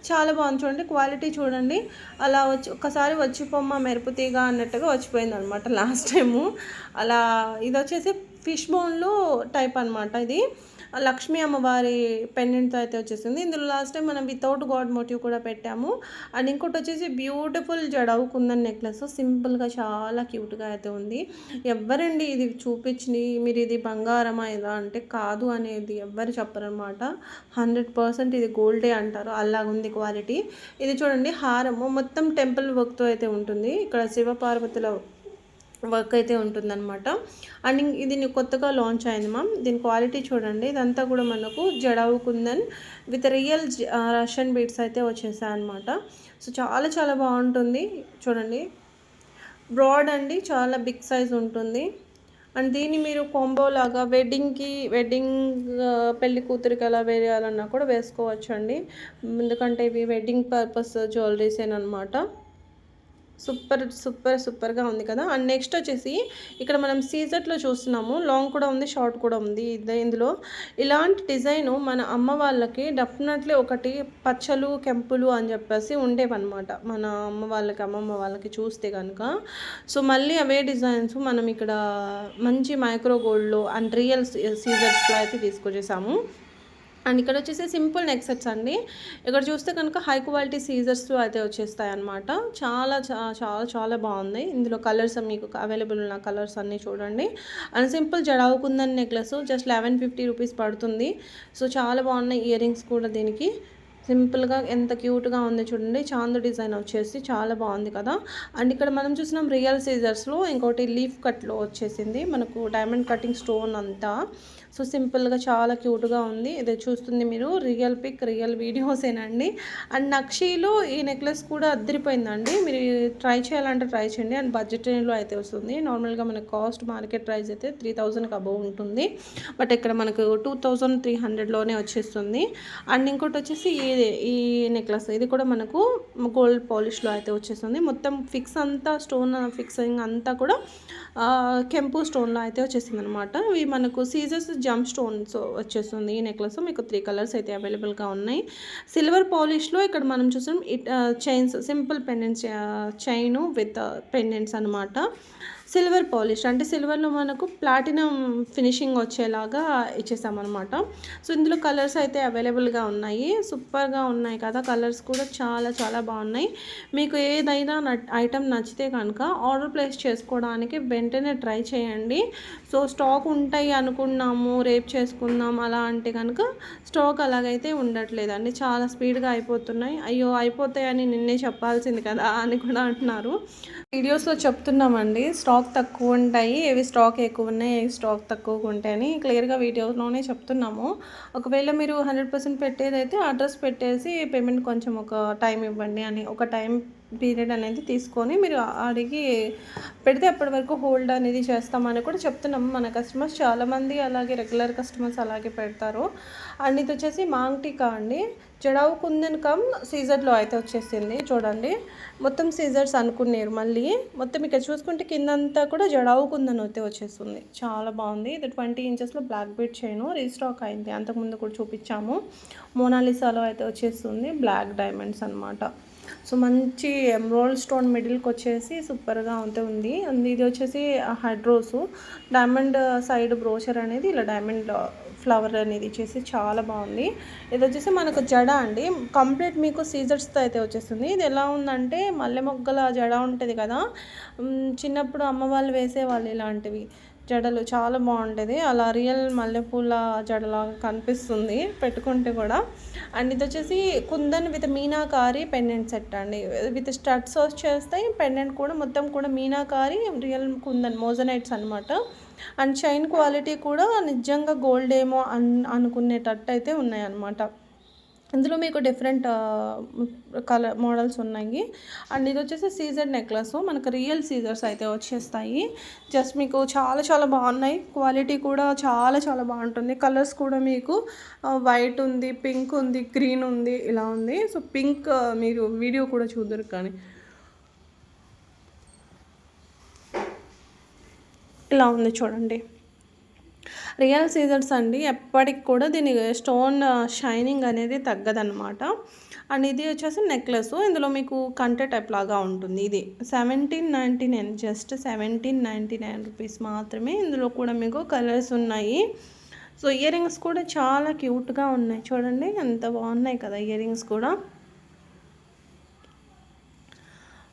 చాలా బాగుంది చూడండి, క్వాలిటీ చూడండి. అలా ఒకసారి వచ్చిపోమ్మ మెరుపుతీగా అన్నట్టుగా వచ్చిపోయింది అనమాట లాస్ట్ టైము. అలా ఇది వచ్చేసి ఫిష్ బోన్లో టైప్ అనమాట. ఇది లక్ష్మీ అమ్మవారి పెండెంట్తో అయితే వచ్చేసింది. ఇందులో లాస్ట్ టైం మనం వితౌట్ గాడ్ మోటివ్ కూడా పెట్టాము. అండ్ ఇంకోటి వచ్చేసి బ్యూటిఫుల్ జడవు కుందన్ నెక్లెస్, సింపుల్గా చాలా క్యూట్గా అయితే ఉంది. ఎవరండి ఇది చూపించి మీరు ఇది బంగారమా ఇదా అంటే కాదు అనేది ఎవ్వరు చెప్పరనమాట. 100% ఇది గోల్డే అంటారు, అలాగుంది క్వాలిటీ. ఇది చూడండి హారము మొత్తం టెంపుల్ వర్క్తో అయితే ఉంటుంది. ఇక్కడ శివపార్వతుల వర్క్ అయితే ఉంటుందన్నమాట. అండ్ ఇది కొత్తగా లాంచ్ అయింది మ్యామ్. దీని క్వాలిటీ చూడండి, ఇదంతా కూడా మనకు jadau kundan with real Russian beads అయితే వచ్చేసాయి అనమాట. సో చాలా చాలా బాగుంటుంది చూడండి. బ్రాడ్ అండి, చాలా బిగ్ సైజ్ ఉంటుంది. అండ్ దీన్ని మీరు కాంబో లాగా వెడ్డింగ్ పెళ్లి కూతురికి ఎలా వేయాలన్నా కూడా వేసుకోవచ్చు అండి. ఎందుకంటే ఇవి వెడ్డింగ్ పర్పస్ జ్యువెలరీసేనమాట. సూపర్గా ఉంది కదా. అండ్ నెక్స్ట్ వచ్చేసి ఇక్కడ మనం సీజర్లో చూస్తున్నాము, లాంగ్ కూడా ఉంది, షార్ట్ కూడా ఉంది. ఇందులో ఇలాంటి డిజైను మన అమ్మ వాళ్ళకి డెఫినెట్లీ ఒకటి పచ్చలు కెంపులు అని చెప్పేసి ఉండేవన్నమాట మన అమ్మమ్మ వాళ్ళకి చూస్తే కనుక. సో మళ్ళీ అవే డిజైన్స్ మనం ఇక్కడ మంచి మైక్రో గోల్డ్లో అండ్ రియల్ సీజర్స్లో అయితే తీసుకొచ్చేసాము. అండ్ ఇక్కడ వచ్చేసి సింపుల్ నెక్ సెట్స్ అండి. ఇక్కడ చూస్తే కనుక హై క్వాలిటీ సీజర్స్ అయితే వచ్చేస్తాయి అన్నమాట. చాలా చాలా చాలా బాగుంది. ఇందులో కలర్స్ మీకు అవైలబుల్ ఉన్న కలర్స్ అన్నీ చూడండి. And simple jadau kundan necklace just 1150 rupees పడుతుంది. సో చాలా బాగున్నాయి ఇయర్ రింగ్స్ కూడా దీనికి. సింపుల్గా ఎంత క్యూట్గా ఉంది చూడండి. చాందు డిజైన్ వచ్చేసి చాలా బాగుంది కదా. అండ్ ఇక్కడ మనం చూసినాం రియల్ సీజర్స్లో ఇంకోటి లీఫ్ కట్లో వచ్చేసింది మనకు డైమండ్ కటింగ్ స్టోన్ అంతా. సో సింపుల్గా చాలా క్యూట్గా ఉంది. ఇది చూస్తుంది మీరు రియల్ పిక్, రియల్ వీడియోసేనండి. అండ్ నక్షీలో ఈ నెక్లెస్ కూడా అద్దరిపోయిందండి. మీరు ట్రై చేయాలంటే ట్రై చేయండి. అండ్ బడ్జెట్లో అయితే వస్తుంది. నార్మల్గా మనకు కాస్ట్ మార్కెట్ ప్రైస్ అయితే 3000కి అబవ్ ఉంటుంది. బట్ ఇక్కడ మనకు 2300లోనే వచ్చేస్తుంది. అండ్ ఇంకోటి వచ్చేసి ఈ నెక్లెస్, ఇది కూడా మనకు గోల్డ్ పాలిష్లో అయితే వచ్చేస్తుంది. మొత్తం ఫిక్స్ అంతా స్టోన్ ఫిక్సింగ్ అంతా కూడా కెంపు స్టోన్లో అయితే వచ్చేసింది అనమాట. ఇవి మనకు సీజర్స్ జంప్ స్టోన్స్ వచ్చేస్తుంది. ఈ నెక్లెస్ మీకు 3 కలర్స్ అయితే అవైలబుల్గా ఉన్నాయి. సిల్వర్ పాలిష్లో ఇక్కడ మనం చూసాం chains, simple pendants, chain with pendants అనమాట. సిల్వర్ పాలిష్ అంటే సిల్వర్లో మనకు ప్లాటినం ఫినిషింగ్ వచ్చేలాగా ఇచ్చేసామన్నమాట. సో ఇందులో కలర్స్ అయితే అవైలబుల్గా ఉన్నాయి. సూపర్గా ఉన్నాయి కదా, కలర్స్ కూడా చాలా చాలా బాగున్నాయి. మీకు ఏదైనా ఐటమ్ నచ్చితే కనుక ఆర్డర్ ప్లేస్ చేసుకోవడానికి వెంటనే ట్రై చేయండి. సో స్టాక్ ఉంటాయి అనుకున్నాము, రేపు చేసుకుందాం అలా అంటే కనుక స్టాక్ అలాగైతే ఉండట్లేదండి. చాలా స్పీడ్గా అయిపోతున్నాయి. అయ్యో అయిపోతాయని నిన్నే చెప్పాల్సింది కదా అని కూడా అంటున్నారు. వీడియోస్లో చెప్తున్నామండి స్టాక్ తక్కువ ఉంటాయి, ఏవి స్టాక్ ఎక్కువ ఉన్నాయి, ఏవి స్టాక్ తక్కువగా ఉంటాయని క్లియర్గా వీడియోలోనే చెప్తున్నాము. ఒకవేళ మీరు 100% పెట్టేదైతే అడ్రస్ పెట్టేసి పేమెంట్ కొంచెం ఒక టైం ఇవ్వండి అని, ఒక టైం పీరియడ్ అనేది తీసుకొని మీరు అడిగి పెడితే అప్పటి వరకు హోల్డ్ అనేది చేస్తామని కూడా చెప్తున్నాము. మన కస్టమర్స్ చాలామంది అలాగే రెగ్యులర్ కస్టమర్స్ అలాగే పెడతారు. అండ్ ఇది వచ్చేసి మాంగ్టికా అండి, జడావు కుందన్ కమ్ సీజర్లో అయితే వచ్చేసింది. చూడండి మొత్తం సీజర్స్ అనుకున్నారు. మళ్ళీ మొత్తం ఇక్కడ చూసుకుంటే కిందంతా కూడా జడావు కుందన్ అయితే వచ్చేస్తుంది. చాలా బాగుంది. ఇది 20 ఇంచెస్లో బ్లాక్ బీట్ చైను రీస్టాక్ అయింది, అంతకుముందు కూడా చూపించాము. మోనాలిసాలో అయితే వచ్చేస్తుంది, బ్లాక్ డైమండ్స్ అనమాట. సో మంచి ఎమ్రాల్డ్ స్టోన్ మిడిల్కి వచ్చేసి సూపర్గా అయితే ఉంది. ఇది వచ్చేసి హైడ్రోసు డైమండ్ సైడ్ బ్రోచర్ అనేది ఇలా డైమండ్ ఫ్లవర్ అనేది ఇచ్చేసి చాలా బాగుంది. ఇది వచ్చేసి మనకు జడ అండి, కంప్లీట్ మీకు సీజర్స్తో అయితే వచ్చేస్తుంది. ఇది ఎలా ఉందంటే మల్లె మొగ్గల జడ ఉంటుంది కదా, చిన్నప్పుడు అమ్మ వాళ్ళు వేసేవాళ్ళు ఇలాంటివి జడలు, చాలా బాగుంటుంది. అలా రియల్ మల్లెపూల జడలాగా కనిపిస్తుంది పెట్టుకుంటే కూడా. అండ్ ఇది వచ్చేసి kundan with meenakari pendant set అండి, విత్ స్టడ్స్ వచ్చేస్తాయి. పెండెంట్ కూడా మొత్తం కూడా మీనాకారి రియల్ కుందన్ మోజనైట్స్ అనమాట. అండ్ చైన్ క్వాలిటీ కూడా నిజంగా గోల్డ్ ఏమో అనుకునేటట్టు అయితే ఉన్నాయన్నమాట. ఇందులో మీకు డిఫరెంట్ కలర్ మోడల్స్ ఉన్నాయి. అండ్ ఇది వచ్చేసి సీజర్ నెక్లెస్, మనకు రియల్ సీజర్స్ అయితే వచ్చేస్తాయి. జస్ట్ మీకు చాలా చాలా బాగున్నాయి. క్వాలిటీ కూడా చాలా చాలా బాగుంటుంది. కలర్స్ కూడా మీకు వైట్ ఉంది, పింక్ ఉంది, గ్రీన్ ఉంది, ఇలా ఉంది. సో పింక్ మీరు వీడియో కూడా చూద్దరు కానీ ఇలా ఉంది చూడండి. రియల్ సీజర్స్ అండి, ఎప్పటికి కూడా దీని స్టోన్ షైనింగ్ అనేది తగ్గదన్నమాట. అండ్ ఇది వచ్చేసి నెక్లెస్, ఇందులో మీకు కంటే టైప్ లాగా ఉంటుంది. ఇది 1799, జస్ట్ 1799 రూపీస్ మాత్రమే. ఇందులో కూడా మీకు కలర్స్ ఉన్నాయి. సో ఇయర్ రింగ్స్ కూడా చాలా క్యూట్గా ఉన్నాయి చూడండి, ఎంత బాగున్నాయి కదా ఇయర్ రింగ్స్ కూడా.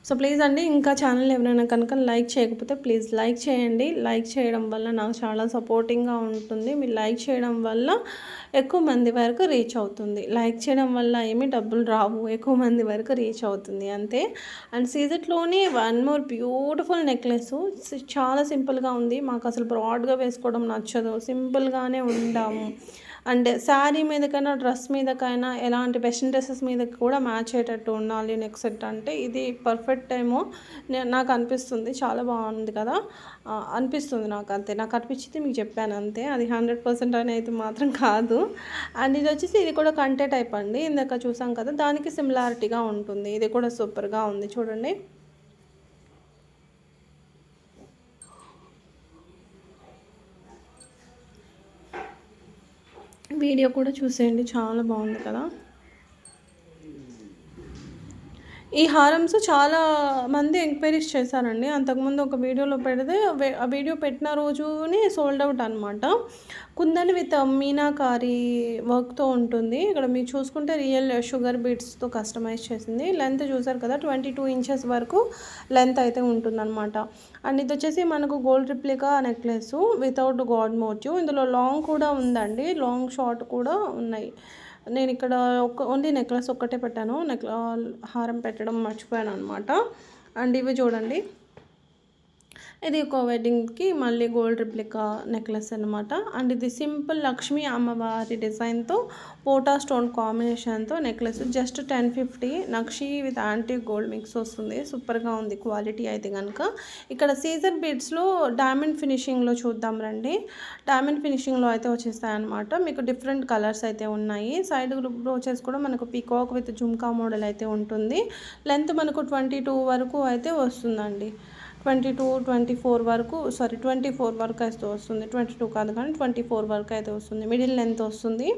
సో ప్లీజ్ అండి, ఇంకా ఛానల్ ఎవరైనా కనుక లైక్ చేయకపోతే ప్లీజ్ లైక్ చేయండి. లైక్ చేయడం వల్ల నాకు చాలా సపోర్టింగ్గా ఉంటుంది. మీరు లైక్ చేయడం వల్ల ఎక్కువ మంది వరకు రీచ్ అవుతుంది. లైక్ చేయడం వల్ల ఏమీ డబ్బులు రావు, ఎక్కువ మంది వరకు రీచ్ అవుతుంది అంతే. అండ్ సీజెట్లోనే వన్ మోర్ బ్యూటిఫుల్ నెక్లెస్, చాలా సింపుల్గా ఉంది. మాకు అసలు బ్రాడ్గా వేసుకోవడం నచ్చదు, సింపుల్గానే ఉండాము. అండ్ శారీ మీదకైనా డ్రెస్ మీదకైనా ఎలాంటి వెస్ట్రన్ డ్రెస్సెస్ మీద కూడా మ్యాచ్ అయ్యేటట్టు ఉండాలి నెక్ సెట్ అంటే. ఇది పర్ఫెక్ట్ ఏమో నాకు అనిపిస్తుంది. చాలా బాగుంది కదా, అనిపిస్తుంది నాకు అంతే. నాకు అనిపించింది మీకు చెప్పాను అంతే, అది 100% అని అయితే మాత్రం కాదు. అండ్ ఇది వచ్చేసి ఇది కూడా కంటే టైప్ అండి, ఇందాక చూసాం కదా దానికి సిమిలారిటీగా ఉంటుంది. ఇది కూడా సూపర్గా ఉంది చూడండి. వీడియో కూడా చూసేయండి, చాలా బాగుంది కదా. ఈ హారమ్స్ చాలా మంది ఎంక్వైరీస్ చేశారండి. అంతకుముందు ఒక వీడియోలో పెడితే ఆ వీడియో పెట్టిన రోజునే సోల్డ్ అవుట్ అనమాట. కుందన్ విత్ మీనాకారి వర్క్తో ఉంటుంది. ఇక్కడ మీరు చూసుకుంటే రియల్ షుగర్ బీట్స్తో కస్టమైజ్ చేసింది. లెంత్ చూసారు కదా, 22 ఇంచెస్ వరకు లెంత్ అయితే ఉంటుందన్నమాట. అండ్ ఇది వచ్చేసి మనకు gold replica necklace without god motif. ఇందులో లాంగ్ కూడా ఉందండి, లాంగ్ షార్ట్ కూడా ఉన్నాయి. నేను ఇక్కడ ఓన్లీ నెక్లెస్ ఒక్కటే పెట్టాను, హారం పెట్టడం మర్చిపోయాను అనమాట. అండ్ ఇవి చూడండి, ఇది ఒక వెడ్డింగ్కి మళ్ళీ గోల్డ్ రిప్లికా నెక్లెస్ అనమాట. అండ్ ఇది సింపుల్ లక్ష్మీ అమ్మవారి డిజైన్తో పోటా స్టోన్ కాంబినేషన్తో necklace, just 1050. Nakshi with antique gold mix వస్తుంది, సూపర్గా ఉంది క్వాలిటీ అయితే కనుక. ఇక్కడ సీజర్ బీడ్స్లో డైమండ్ ఫినిషింగ్లో చూద్దాం రండి. డైమండ్ ఫినిషింగ్లో అయితే వచ్చేస్తాయి అనమాట. మీకు డిఫరెంట్ కలర్స్ అయితే ఉన్నాయి. సైడ్ బ్రోచెస్ కూడా మనకు పీకాక్ విత్ జుమ్కా మోడల్ అయితే ఉంటుంది. లెంత్ మనకు 22 వరకు అయితే వస్తుందండి. 24 వరకు 24 వరకు అయితే వస్తుంది. 22 కాదు కానీ 24 వరకు అయితే వస్తుంది. మిడిల్ లెంత్ వస్తుంది.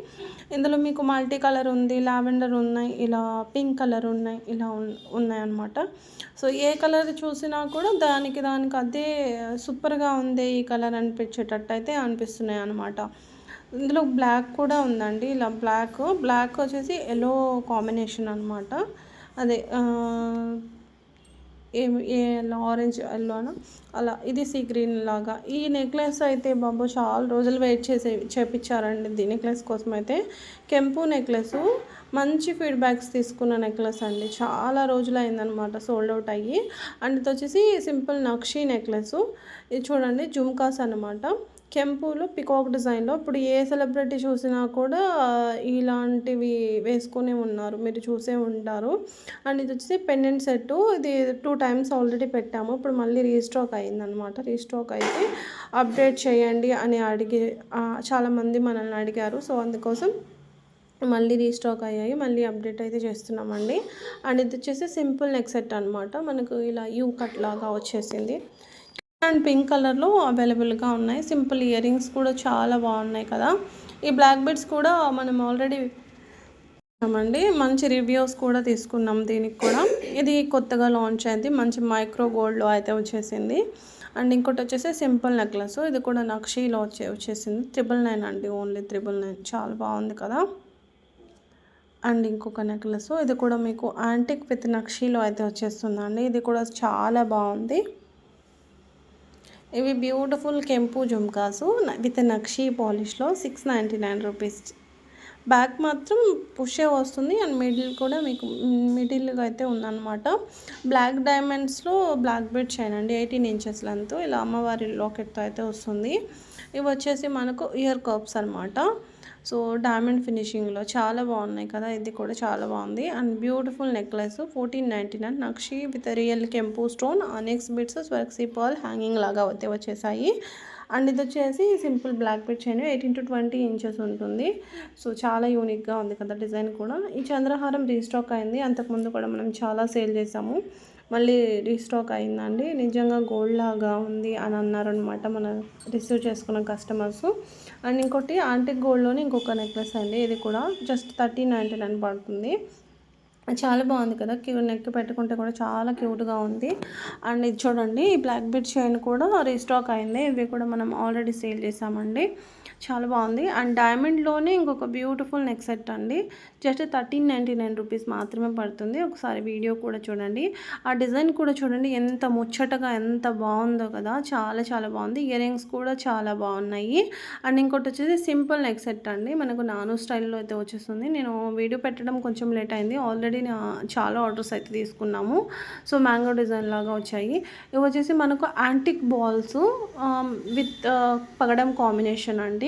ఇందులో మీకు మల్టీ కలర్ ఉంది, లావెండర్ ఉన్నాయి, ఇలా పింక్ కలర్ ఉన్నాయి, ఇలా ఉన్నాయన్నమాట. సో ఏ కలర్ చూసినా కూడా దానికి అదే సూపర్గా ఉంది ఈ కలర్ అనిపించేటట్టు అయితే అనిపిస్తున్నాయి అన్నమాట. ఇందులో బ్లాక్ కూడా ఉందండి, ఇలా బ్లాక్ వచ్చేసి ఎల్లో కాంబినేషన్ అనమాట. అదే ఆరెంజ్ ఎల్లోనా అలా, ఇది సీ గ్రీన్ లాగా. ఈ నెక్లెస్ అయితే బాబు చాలా రోజులు వెయిట్ చేపించారండి ఈ నెక్లెస్ కోసం అయితే. కెంపు నెక్లెస్, మంచి ఫీడ్బ్యాక్స్ తీసుకున్న నెక్లెస్ అండి, చాలా రోజులు అయిందనమాట సోల్డ్ అవుట్ అయ్యి. అండ్ ఇది వచ్చేసి సింపుల్ నక్షి నెక్లెస్. ఇది చూడండి జుమ్కాస్ అనమాట, కెంపులో పికాక్ డిజైన్లో. ఇప్పుడు ఏ సెలబ్రిటీ చూసినా కూడా ఇలాంటివి వేసుకునే ఉన్నారు, మీరు చూసే ఉంటారు. అండ్ ఇది వచ్చేసి పెండెంట్ సెట్, ఇది 2 టైమ్స్ ఆల్రెడీ పెట్టాము, ఇప్పుడు మళ్ళీ రీస్టాక్ అయిందనమాట. రీస్టాక్ అయితే అప్డేట్ చేయండి అని చాలామంది మనల్ని అడిగారు. సో అందుకోసం మళ్ళీ రీస్టాక్ అయ్యాయి, మళ్ళీ అప్డేట్ అయితే చేస్తున్నామండి. అండ్ ఇది వచ్చేసి సింపుల్ నెక్ సెట్ అనమాట, మనకు ఇలా యూ కట్ లాగా వచ్చేసింది. అండ్ పింక్ కలర్లో అవైలబుల్గా ఉన్నాయి. సింపుల్ ఇయర్ రింగ్స్ కూడా చాలా బాగున్నాయి కదా. ఈ బ్లాక్ బెడ్స్ కూడా మనం ఆల్రెడీ అండి, మంచి రివ్యూస్ కూడా తీసుకున్నాం దీనికి కూడా. ఇది కొత్తగా లాంచ్ అయింది, మంచి మైక్రో గోల్డ్లో అయితే వచ్చేసింది. అండ్ ఇంకోటి వచ్చేసి సింపుల్ నెక్లెస్, ఇది కూడా నక్షీలో వచ్చేసింది. 999 అండి, ఓన్లీ 999, చాలా బాగుంది కదా. అండ్ ఇంకొక నెక్లెస్, ఇది కూడా మీకు యాంటిక్ విత్ నక్షీలో అయితే వచ్చేస్తుందండి. ఇది కూడా చాలా బాగుంది. ఇవి బ్యూటిఫుల్ కెంపు jhumkas with nakshi పాలిష్లో 699 rupees. Back మాత్రం పుషే వస్తుంది. అండ్ మిడిల్ కూడా మీకు మిడిల్గా అయితే ఉందన్నమాట. బ్లాక్ డైమండ్స్లో బ్లాక్ బెడ్ చైన్ అండి, 18 ఇంచెస్ లెంత్, ఇలా అమ్మవారి లాకెట్తో అయితే వస్తుంది. ఇవి వచ్చేసి మనకు ఇయర్ కప్స్ అనమాట. సో డైమండ్ ఫినిషింగ్లో చాలా బాగున్నాయి కదా, ఇది కూడా చాలా బాగుంది. And beautiful necklace 1499 nakshi with real కెంపు stone, onyx bits, Swarovski pearl hanging లాగా అయితే వచ్చేసాయి. అండ్ ఇది వచ్చేసి simple black bead chain, 18 to 20 inches ఉంటుంది. సో చాలా యూనిక్గా ఉంది కదా డిజైన్ కూడా. ఈ చంద్రహారం రీస్టాక్ అయింది, అంతకుముందు కూడా మనం చాలా సేల్ చేసాము, మళ్ళీ రీస్టాక్ అయిందండి. నిజంగా గోల్డ్ లాగా ఉంది అని అన్నారనమాట మన రిసీవ్ చేసుకున్న కస్టమర్స్. అండ్ ఇంకోటి యాంటిక్ గోల్డ్లోనే ఇంకొక నెక్లెస్ అండి, ఇది కూడా జస్ట్ 1399 పడుతుంది. చాలా బాగుంది కదా! నెక్ పెట్టుకుంటే కూడా చాలా క్యూట్‌గా ఉంది. అండ్ ఇది చూడండి, ఈ బ్లాక్ బీడ్ చైన్ కూడా రీస్టాక్ అయింది. ఇవి కూడా మనం ఆల్రెడీ సేల్ చేసామండి. చాలా బాగుంది. అండ్ డైమండ్‌లోనే ఇంకొక బ్యూటిఫుల్ నెక్ సెట్ అండి. జస్ట్ 1399 రూపీస్ మాత్రమే పడుతుంది. ఒకసారి వీడియో కూడా చూడండి. ఆ డిజైన్ కూడా చూడండి ఎంత ముచ్చటగా ఎంత బాగుందో కదా! చాలా చాలా బాగుంది. ఇయర్ రింగ్స్ కూడా చాలా బాగున్నాయి. అండ్ ఇంకోటి వచ్చేసి సింపుల్ నెక్ సెట్ అండి. మనకు నాను స్టైల్‌లో అయితే వచ్చేస్తుంది. నేను వీడియో పెట్టడం కొంచెం లేట్ అయింది. ఆల్రెడీ చాలా ఆర్డర్స్ అయితే తీసుకున్నాము. సో మ్యాంగో డిజైన్ లాగా వచ్చాయి. ఇవి వచ్చేసి మనకు యాంటిక్ బాల్స్ విత్ పగడం కాంబినేషన్ అండి.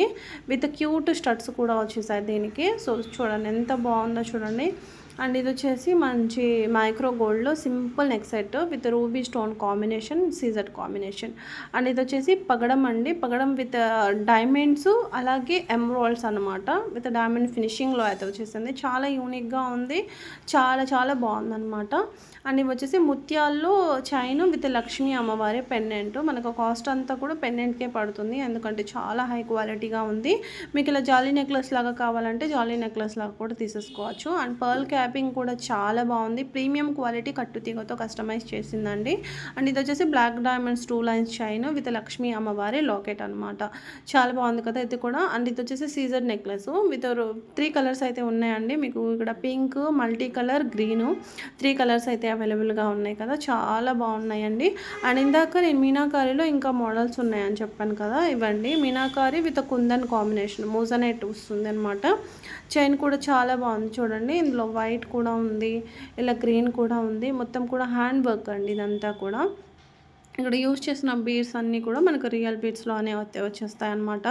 విత్ క్యూట్ స్టడ్స్ కూడా వచ్చేసాయి దీనికి. సో చూడండి ఎంత బాగుందో చూడండి. అండ్ ఇది వచ్చేసి మంచి మైక్రో గోల్డ్లో simple neck set with ruby stone combination, సీజర్ కాంబినేషన్. అండ్ ఇది వచ్చేసి పగడం అండి. పగడం విత్ డైమండ్స్ అలాగే ఎమరాల్డ్స్ అనమాట. విత్ డైమండ్ ఫినిషింగ్లో అయితే వచ్చేసింది. చాలా యూనిక్గా ఉంది. చాలా చాలా బాగుందన్నమాట. అండ్ ఇవి వచ్చేసి ముత్యాల్లో చైన్ విత్ లక్ష్మీ అమ్మవారి పెండెంట్. మనకు కాస్ట్ అంతా కూడా పెండెంట్కే పడుతుంది, ఎందుకంటే చాలా హై క్వాలిటీగా ఉంది. మీకు ఇలా జాలీ నెక్లెస్ లాగా కావాలంటే జాలీ నెక్లెస్ లాగా కూడా తీసేసుకోవచ్చు. అండ్ పర్ల్ క్యాపింగ్ కూడా చాలా బాగుంది. ప్రీమియం క్వాలిటీ కట్టుతీగతో కస్టమైజ్ చేసిందండి. అండ్ ఇది వచ్చేసి black diamonds 2 lines chain with Lakshmi అమ్మవారి లాకెట్ అనమాట. చాలా బాగుంది కదా ఇది కూడా. అండ్ ఇది వచ్చేసి సీజర్ నెక్లెస్ విత్ 3 కలర్స్ అయితే ఉన్నాయండి. మీకు ఇక్కడ pink, multi colour, green 3 colours అయితే అవైలబుల్గా ఉన్నాయి కదా, చాలా బాగున్నాయండి. అండ్ ఇందాక నేను మీనాకారిలో ఇంకా మోడల్స్ ఉన్నాయని చెప్పాను కదా, ఇవ్వండి. Meenakari with kundan combination moissanite వస్తుంది అనమాట. చైన్ కూడా చాలా బాగుంది చూడండి. ఇందులో వైట్ కూడా ఉంది, ఇలా గ్రీన్ కూడా ఉంది. మొత్తం కూడా హ్యాండ్ వర్క్ అండి ఇదంతా కూడా. ఇక్కడ యూజ్ చేసిన బీడ్స్ అన్నీ కూడా మనకు రియల్ బీడ్స్లోనే వచ్చేస్తాయి అనమాట.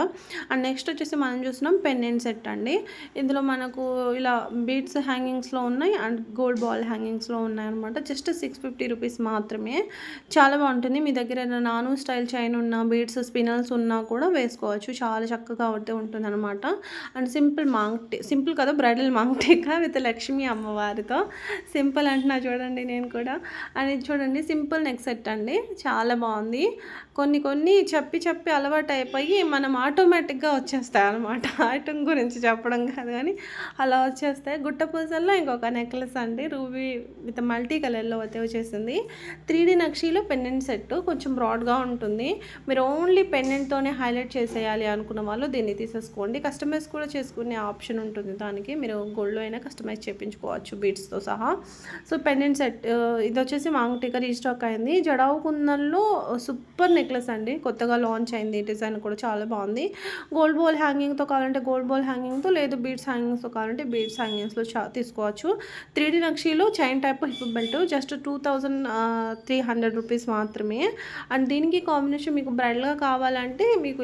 అండ్ నెక్స్ట్ వచ్చేసి మనం చూస్తున్నాం పెండెంట్ సెట్ అండి. ఇందులో మనకు ఇలా బీడ్స్ హ్యాంగింగ్స్లో ఉన్నాయి అండ్ గోల్డ్ బాల్ హ్యాంగింగ్స్లో ఉన్నాయి అనమాట. జస్ట్ 650 రూపీస్ మాత్రమే. చాలా బాగుంటుంది. మీ దగ్గర నాను స్టైల్ చైన్ ఉన్న బీడ్స్ స్పినల్స్ ఉన్నా కూడా వేసుకోవచ్చు. చాలా చక్కగా అయితే ఉంటుంది అనమాట. అండ్ సింపుల్ కదా, బ్రైడల్ మాంగ్టికా విత్ లక్ష్మీ అమ్మవారితో. సింపుల్ అంటున్నా చూడండి నేను కూడా. అండ్ ఇది చూడండి సింపుల్ నెక్ సెట్ అండి. చాలా బాగుంది. కొన్ని చెప్పి అలవాటు అయిపోయి మనం ఆటోమేటిక్గా వచ్చేస్తాయి అనమాట. ఐటమ్ గురించి చెప్పడం కాదు కానీ అలా వచ్చేస్తాయి. గుట్ట పూసల్లో ఇంకొక నెక్లెస్ అండి, రూబీ విత్ మల్టీ కలర్లో అయితే వచ్చేసింది. 3D నక్షీలో పెండెంట్ సెట్ కొంచెం బ్రాడ్గా ఉంటుంది. మీరు ఓన్లీ పెండెంట్తోనే హైలైట్ చేసేయాలి అనుకున్న వాళ్ళు దీన్ని తీసేసుకోండి. కస్టమైజ్ కూడా చేసుకునే ఆప్షన్ ఉంటుంది దానికి. మీరు గోల్డ్లో అయినా కస్టమైజ్ చేయించుకోవచ్చు బీడ్స్తో సహా. సో పెండెంట్ సెట్ ఇది వచ్చేసి మాంగ్టికా రీస్టాక్ అయింది. జడావు కుందన్లో సూపర్ నెక్లెస్ అండి, కొత్తగా లాంచ్ అయింది. డిజైన్ కూడా చాలా బాగుంది. గోల్డ్ బాల్ హ్యాంగింగ్తో కావాలంటే గోల్డ్ బాల్ హ్యాంగింగ్తో, లేదు బీడ్స్ హ్యాంగింగ్స్తో కావాలంటే బీడ్స్ హ్యాంగింగ్స్లో తీసుకోవచ్చు. 3D నక్షీలో chain type hip belt just 2300 rupees మాత్రమే. అండ్ దీనికి కాంబినేషన్ మీకు బ్రైడల్గా కావాలంటే మీకు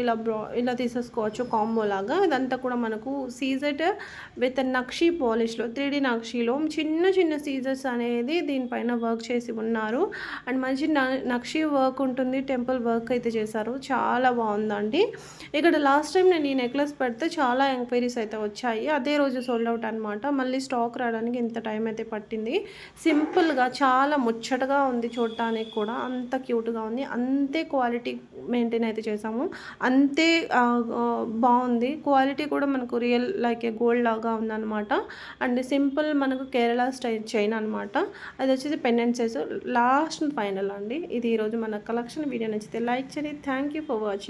ఇలా తీసేసుకోవచ్చు కాంబో లాగా. ఇదంతా కూడా మనకు సీజెడ్ విత్ నక్షీ పాలిష్లో 3D నక్షీలో చిన్న సీజర్స్ అనేది దీనిపైన వర్క్ చేసి ఉన్నారు. అండ్ మంచి నక్షీ వర్క్ ఉంటుంది, టెంపుల్ వర్క్ అయితే చేశారు. చాలా బాగుందండి. ఇక్కడ లాస్ట్ టైం నేను ఈ నెక్లెస్ పెడితే చాలా ఎంక్వైరీస్ అయితే వచ్చాయి. అదే రోజు సోల్డ్ అవుట్ అనమాట. మళ్ళీ స్టాక్ రావడానికి ఇంత టైం అయితే పట్టింది. సింపుల్గా చాలా ముచ్చటగా ఉంది చూడటానికి కూడా, అంత క్యూట్గా ఉంది. అంతే క్వాలిటీ మెయింటైన్ అయితే చేసాము, అంతే బాగుంది. క్వాలిటీ కూడా మనకు రియల్ లైక్ ఏ గోల్డ్ లాగా ఉందన్నమాట. అండ్ సింపుల్ మనకు కేరళ స్టైల్ చైన్ అనమాట. అది వచ్చేసి పెండెంట్ సైజ్ లాస్ట్ ఫైనల్ అండి. ఇది ఈరోజు మన కలెక్షన్. వీడియో నచ్చితే లైక్ చేయండి. Thank you for watching.